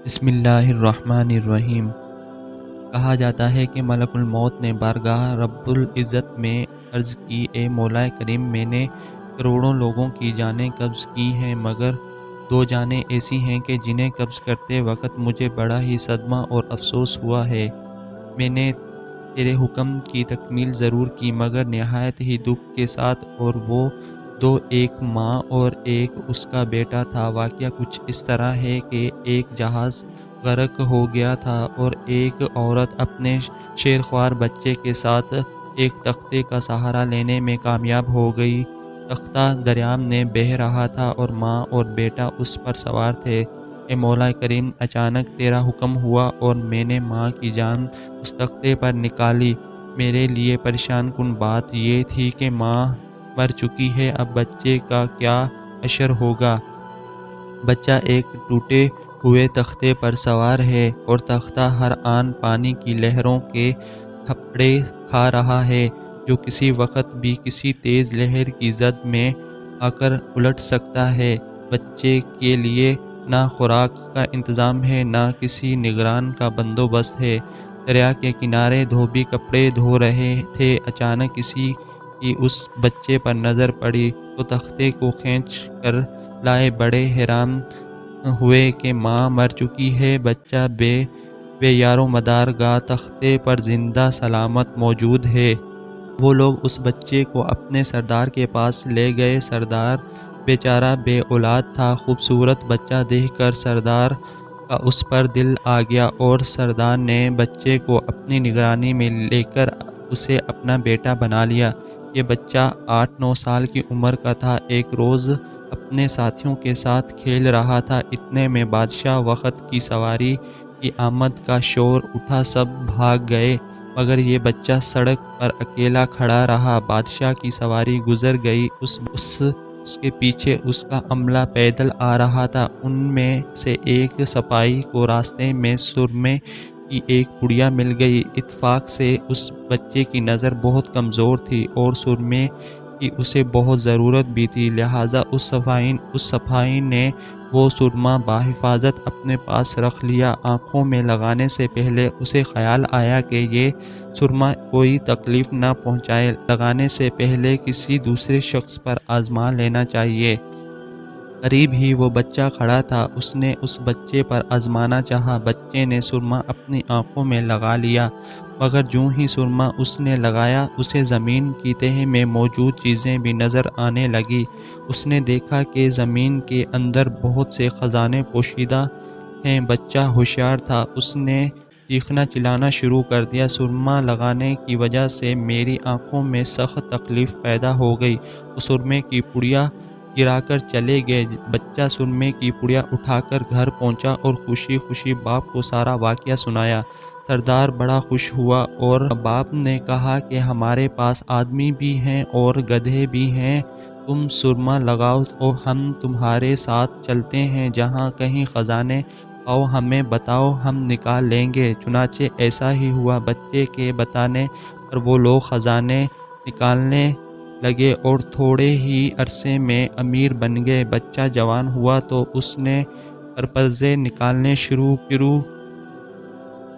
بسم اللہ الرحمن الرحیم۔ کہا جاتا ہے کہ ملک الموت نے بارگاہ رب العزت میں عرض کی، اے مولا کریم، میں نے کروڑوں لوگوں کی جانیں قبض کی ہیں، مگر دو جانیں ایسی ہیں کہ جنہیں قبض کرتے وقت مجھے بڑا ہی صدمہ اور افسوس ہوا ہے۔ میں نے تیرے حکم کی تکمیل ضرور کی، مگر نہایت ہی دکھ کے ساتھ، اور وہ دو، ایک ماں اور ایک اس کا بیٹا تھا۔ واقعہ کچھ اس طرح ہے کہ ایک جہاز غرق ہو گیا تھا اور ایک عورت اپنے شیرخوار بچے کے ساتھ ایک تختے کا سہارا لینے میں کامیاب ہو گئی۔ تختہ دریا میں بہہ رہا تھا اور ماں اور بیٹا اس پر سوار تھے۔ اے مولا کریم، اچانک تیرا حکم ہوا اور میں نے ماں کی جان اس تختے پر نکالی۔ میرے لیے پریشان کن بات یہ تھی کہ ماں مر چکی ہے، اب بچے کا کیا حشر ہوگا؟ بچہ ایک ٹوٹے ہوئے تختے پر سوار ہے اور تختہ ہر آن پانی کی لہروں کے تھپڑے کھا رہا ہے، جو کسی وقت بھی کسی تیز لہر کی زد میں آ کر الٹ سکتا ہے۔ بچے کے لیے نہ خوراک کا انتظام ہے، نہ کسی نگران کا بندوبست ہے۔ دریا کے کنارے دھوبی کپڑے دھو رہے تھے، اچانک کسی کی اس بچے پر نظر پڑی تو تختے کو کھینچ کر لائے۔ بڑے حیران ہوئے کہ ماں مر چکی ہے، بچہ بے یار و مدار گاہ تختے پر زندہ سلامت موجود ہے۔ وہ لوگ اس بچے کو اپنے سردار کے پاس لے گئے۔ سردار بیچارہ بے اولاد تھا۔ خوبصورت بچہ دیکھ کر سردار کا اس پر دل آ گیا اور سردار نے بچے کو اپنی نگرانی میں لے کر اسے اپنا بیٹا بنا لیا۔ یہ بچہ 8-9 سال کی عمر کا تھا۔ ایک روز اپنے ساتھیوں کے ساتھ کھیل رہا تھا، اتنے میں بادشاہ وقت کی سواری کی آمد کا شور اٹھا، سب بھاگ گئے، مگر یہ بچہ سڑک پر اکیلا کھڑا رہا۔ بادشاہ کی سواری گزر گئی، اس کے پیچھے اس کا عملہ پیدل آ رہا تھا۔ ان میں سے ایک سپاہی کو راستے میں سرمے کی ایک پڑیا مل گئی۔ اتفاق سے اس بچے کی نظر بہت کمزور تھی اور سرمے کی اسے بہت ضرورت بھی تھی، لہٰذا اس سپاہی نے وہ سرما بحفاظت اپنے پاس رکھ لیا۔ آنکھوں میں لگانے سے پہلے اسے خیال آیا کہ یہ سرما کوئی تکلیف نہ پہنچائے، لگانے سے پہلے کسی دوسرے شخص پر آزما لینا چاہیے۔ قریب ہی وہ بچہ کھڑا تھا، اس نے اس بچے پر آزمانا چاہا۔ بچے نے سرما اپنی آنکھوں میں لگا لیا، مگر جوں ہی سرما اس نے لگایا، اسے زمین کی تہہ میں موجود چیزیں بھی نظر آنے لگیں۔ اس نے دیکھا کہ زمین کے اندر بہت سے خزانے پوشیدہ ہیں۔ بچہ ہوشیار تھا، اس نے چیخنا چلانا شروع کر دیا، سرما لگانے کی وجہ سے میری آنکھوں میں سخت تکلیف پیدا ہو گئی۔ وہ سرمے کی پڑیا گرا کر چلے گئے۔ بچہ سرمے کی پڑیا اٹھا کر گھر پہنچا اور خوشی خوشی باپ کو سارا واقعہ سنایا۔ سردار بڑا خوش ہوا اور باپ نے کہا کہ ہمارے پاس آدمی بھی ہیں اور گدھے بھی ہیں، تم سرما لگاؤ اور ہم تمہارے ساتھ چلتے ہیں، جہاں کہیں خزانے پاؤ ہمیں بتاؤ، ہم نکال لیں گے۔ چنانچہ ایسا ہی ہوا۔ بچے کے بتانے پر وہ لوگ خزانے نکالنے لگے اور تھوڑے ہی عرصے میں امیر بن گئے۔ بچہ جوان ہوا تو اس نے پرپرزے نکالنے شروع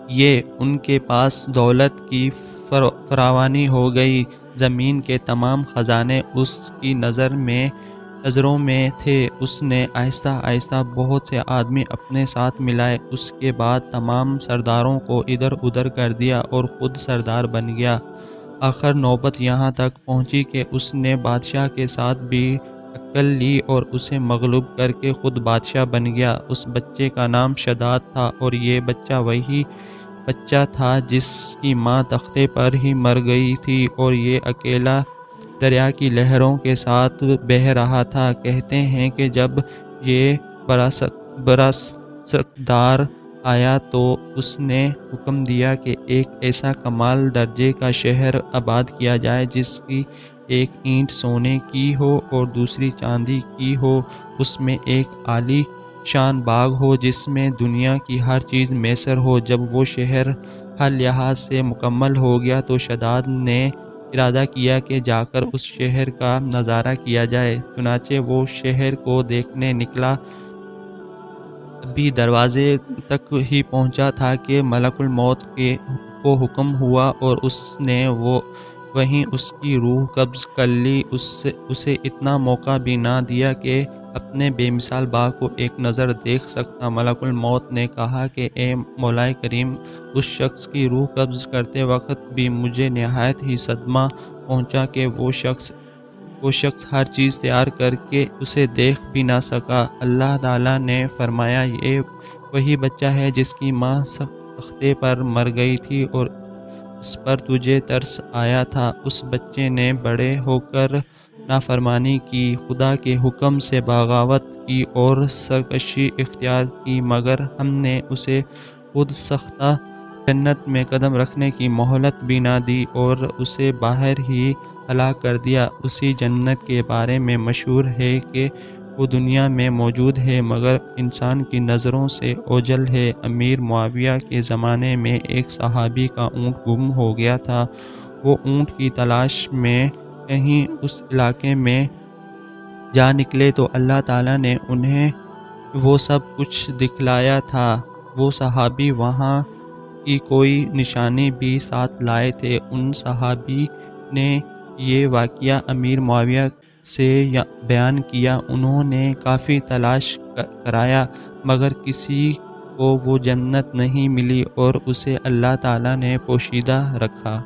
کیے۔ ان کے پاس دولت کی فراوانی ہو گئی۔ زمین کے تمام خزانے اس کی نظروں میں تھے۔ اس نے آہستہ آہستہ بہت سے آدمی اپنے ساتھ ملائے، اس کے بعد تمام سرداروں کو ادھر ادھر کر دیا اور خود سردار بن گیا۔ آخر نوبت یہاں تک پہنچی کہ اس نے بادشاہ کے ساتھ بھی ٹکر لی اور اسے مغلوب کر کے خود بادشاہ بن گیا۔ اس بچے کا نام شداد تھا اور یہ بچہ وہی بچہ تھا جس کی ماں تختے پر ہی مر گئی تھی اور یہ اکیلا دریا کی لہروں کے ساتھ بہہ رہا تھا۔ کہتے ہیں کہ جب یہ براسکدار آیا تو اس نے حکم دیا کہ ایک ایسا کمال درجے کا شہر آباد کیا جائے جس کی ایک اینٹ سونے کی ہو اور دوسری چاندی کی ہو، اس میں ایک عالی شان باغ ہو جس میں دنیا کی ہر چیز میسر ہو۔ جب وہ شہر ہر لحاظ سے مکمل ہو گیا تو شداد نے ارادہ کیا کہ جا کر اس شہر کا نظارہ کیا جائے۔ چنانچہ وہ شہر کو دیکھنے نکلا۔ ابھی دروازے تک ہی پہنچا تھا کہ ملک الموت کو حکم ہوا اور اس نے وہیں اس کی روح قبض کر لی۔ اسے اتنا موقع بھی نہ دیا کہ اپنے بے مثال باغ کو ایک نظر دیکھ سکتا۔ ملک الموت نے کہا کہ اے مولا کریم، اس شخص کی روح قبض کرتے وقت بھی مجھے نہایت ہی صدمہ پہنچا کہ وہ شخص ہر چیز تیار کر کے اسے دیکھ بھی نہ سکا۔ اللہ تعالیٰ نے فرمایا، یہ وہی بچہ ہے جس کی ماں تختے پر مر گئی تھی اور اس پر تجھے ترس آیا تھا۔ اس بچے نے بڑے ہو کر نافرمانی کی، خدا کے حکم سے بغاوت کی اور سرکشی اختیار کی، مگر ہم نے اسے خود ساختہ جنت میں قدم رکھنے کی مہلت بھی نہ دی اور اسے باہر ہی ہلاک کر دیا۔ اسی جنت کے بارے میں مشہور ہے کہ وہ دنیا میں موجود ہے مگر انسان کی نظروں سے اوجھل ہے۔ امیر معاویہ کے زمانے میں ایک صحابی کا اونٹ گم ہو گیا تھا۔ وہ اونٹ کی تلاش میں کہیں اس علاقے میں جا نکلے تو اللہ تعالیٰ نے انہیں وہ سب کچھ دکھلایا تھا۔ وہ صحابی وہاں کی کوئی نشانی بھی ساتھ لائے تھے۔ ان صحابی نے یہ واقعہ امیر معاویہ سے بیان کیا۔ انہوں نے کافی تلاش کرایا مگر کسی کو وہ جنت نہیں ملی اور اسے اللہ تعالیٰ نے پوشیدہ رکھا۔